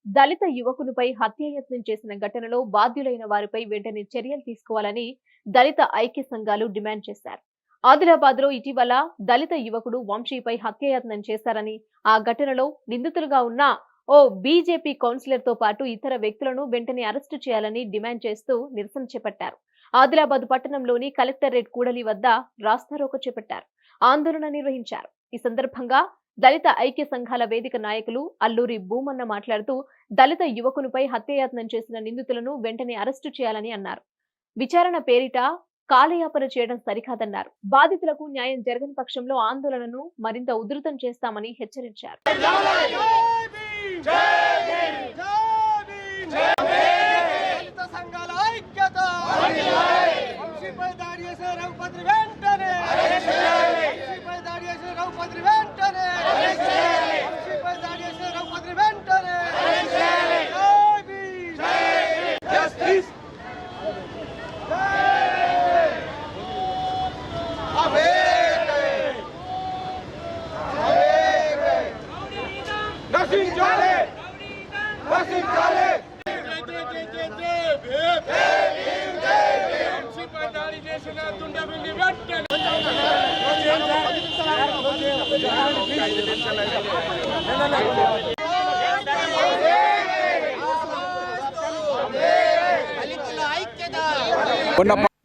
దళిత యువకునిపై హత్యాయత్నం చేసిన ఘటనలో బాధ్యులైన వారిపై వెంటనే చర్యలు తీసుకోవాలని దళిత ఐక్య సంఘాలు డిమాండ్ చేశారు. ఆదిలాబాద్ లో ఇటీవల దళిత యువకుడు వంశీపై హత్యాయత్నం చేశారని, ఆ ఘటనలో నిందితులుగా ఉన్న ఓ బీజేపీ కౌన్సిలర్ తో పాటు ఇతర వ్యక్తులను వెంటనే అరెస్టు చేయాలని డిమాండ్ చేస్తూ నిరసన చేపట్టారు. ఆదిలాబాద్ పట్టణంలోని కలెక్టరేట్ కూడలి వద్ద రాస్తారోకో చేపట్టారు. ఆందోళన నిర్వహించారు. ఈ సందర్భంగా దళిత ఐక్య సంఘాల వేదిక నాయకులు అల్లూరి భూమన్న మాట్లాడుతూ దళిత యువకునిపై హత్యాయత్నం చేసిన నిందితులను వెంటనే అరెస్టు చేయాలని అన్నారు. విచారణ పేరిట కాలయాపన చేయడం సరికాదన్నారు. బాధితులకు న్యాయం జరగని పక్షంలో ఆందోళనను మరింత ఉధృతం చేస్తామని హెచ్చరించారు.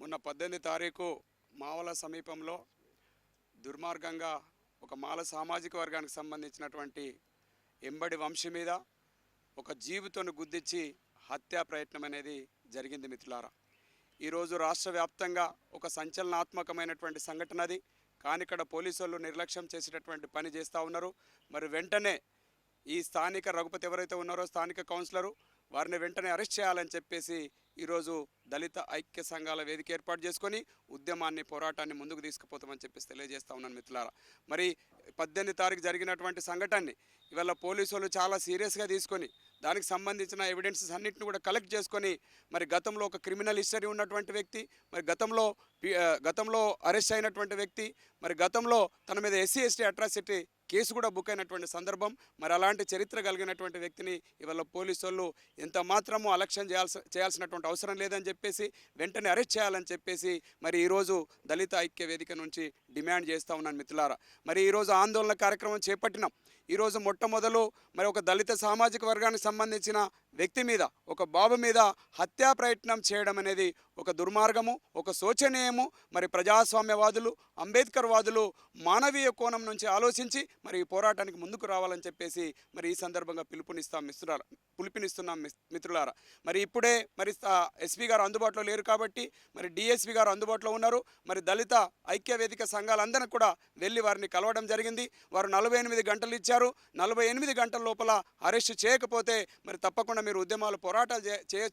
మొన్న 18 తారీఖు మావల సమీపంలో దుర్మార్గంగా ఒక మాల సామాజిక వర్గానికి సంబంధించినటువంటి ఎంబడి వంశీ మీద ఒక జీబుతోను గుద్దించి హత్యా ప్రయత్నం అనేది జరిగింది మిత్రులారా. ఈరోజు రాష్ట్ర వ్యాప్తంగా ఒక సంచలనాత్మకమైనటువంటి సంఘటన అది. కానీ ఇక్కడ పోలీసు వాళ్ళు నిర్లక్ష్యం చేసేటటువంటి పని చేస్తూ ఉన్నారు. మరి వెంటనే ఈ స్థానిక రఘుపతి ఎవరైతే ఉన్నారో స్థానిక కౌన్సిలరు వారిని వెంటనే అరెస్ట్ చేయాలని చెప్పేసి ఈరోజు దళిత ఐక్య సంఘాల వేదిక ఏర్పాటు చేసుకొని ఉద్యమాన్ని పోరాటాన్ని ముందుకు తీసుకుపోతామని చెప్పేసి తెలియజేస్తూ ఉన్నాను మిత్రులారా. మరి 18 తారీఖు జరిగినటువంటి సంఘటనని ఇవాళ పోలీసు వాళ్ళు చాలా సీరియస్గా తీసుకొని దానికి సంబంధించిన ఎవిడెన్సెస్ అన్నింటిని కూడా కలెక్ట్ చేసుకొని మరి గతంలో ఒక క్రిమినల్ హిస్టరీ ఉన్నటువంటి వ్యక్తి, మరి గతంలో అరెస్ట్ అయినటువంటి వ్యక్తి, మరి గతంలో తన మీద ఎస్సీ ఎస్టీ అట్రాసిటీ కేసు కూడా బుక్ అయినటువంటి సందర్భం. మరి అలాంటి చరిత్ర కలిగినటువంటి వ్యక్తిని ఇవాళ పోలీసు వాళ్ళు ఎంత మాత్రమూ అలక్ష్యం చేయాల్సినటువంటి అవసరం లేదని చెప్పేసి వెంటనే అరెస్ట్ చేయాలని చెప్పేసి మరి ఈరోజు దళిత ఐక్య వేదిక నుంచి డిమాండ్ చేస్తూ ఉన్నాను మిత్రులారా. మరి ఈరోజు ఆందోళన కార్యక్రమం చేపట్టినాం. ఈరోజు మొట్టమొదలు మరి ఒక దళిత సామాజిక వర్గానికి సంబంధించిన వ్యక్తి మీద, ఒక బాబు మీద హత్యా ప్రయత్నం చేయడం అనేది ఒక దుర్మార్గము, ఒక శోచనీయము. మరి ప్రజాస్వామ్యవాదులు, అంబేద్కర్ వాదులు మానవీయ కోణం నుంచి ఆలోచించి మరి ఈ పోరాటానికి ముందుకు రావాలని చెప్పేసి మరి ఈ సందర్భంగా పిలుపునిస్తున్నాం మిత్రులారా. మరి ఇప్పుడే మరి ఎస్పీ గారు అందుబాటులో లేరు కాబట్టి మరి డిఎస్పీ గారు అందుబాటులో ఉన్నారు. మరి దళిత ఐక్య వేదిక సంఘాలందరూ కూడా వెళ్ళి వారిని కలవడం జరిగింది. వారు 48 గంటలు ఇచ్చారు. 48 గంటల లోపల అరెస్ట్ చేయకపోతే మరి తప్పకుండా మీరు ఉద్యమాలు పోరాటాలు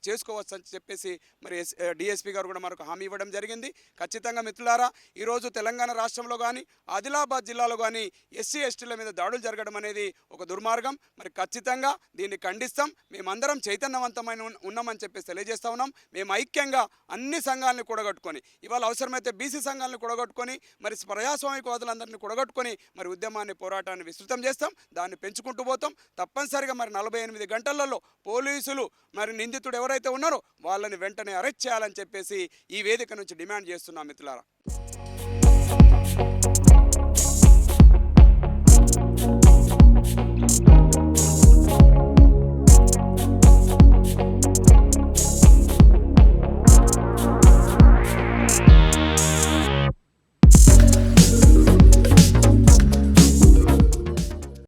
చేసుకోవచ్చు అని చెప్పేసి మరి డిఎస్పీ గారు కూడా మనకు హామీ ఇవ్వడం జరిగింది. ఖచ్చితంగా మిత్రులారా, ఈరోజు తెలంగాణ రాష్ట్రంలో కానీ ఆదిలాబాద్ జిల్లాలో కానీ ఎస్సీ ఎస్టీల మీద దాడులు జరగడం అనేది ఒక దుర్మార్గం. మరి ఖచ్చితంగా దీన్ని ఖండిస్తాం. మేమందరం చైతన్యవంతమైన ఉన్నామని చెప్పేసి తెలియజేస్తా ఉన్నాం. మేము ఐక్యంగా అన్ని సంఘాలను కూడగట్టుకొని, ఇవాళ అవసరమైతే బీసీ సంఘాలను కూడగట్టుకొని, మరి ప్రజాస్వామికవాదులందరినీ కూడగట్టుకొని మరి ఉద్యమాన్ని పోరాటాన్ని విస్తృతం చేస్తాం. దాన్ని పెంచుకుంటూ పోతాం. తప్పనిసరిగా మరి 48 గంటలలో పోలీసులు మరి నిందితుడు ఎవరైతే ఉన్నారో వాళ్ళని వెంటనే అరెస్ట్ చేయాలని చెప్పేసి ఈ వేదిక నుంచి డిమాండ్ చేస్తున్నాం మిత్రులారా.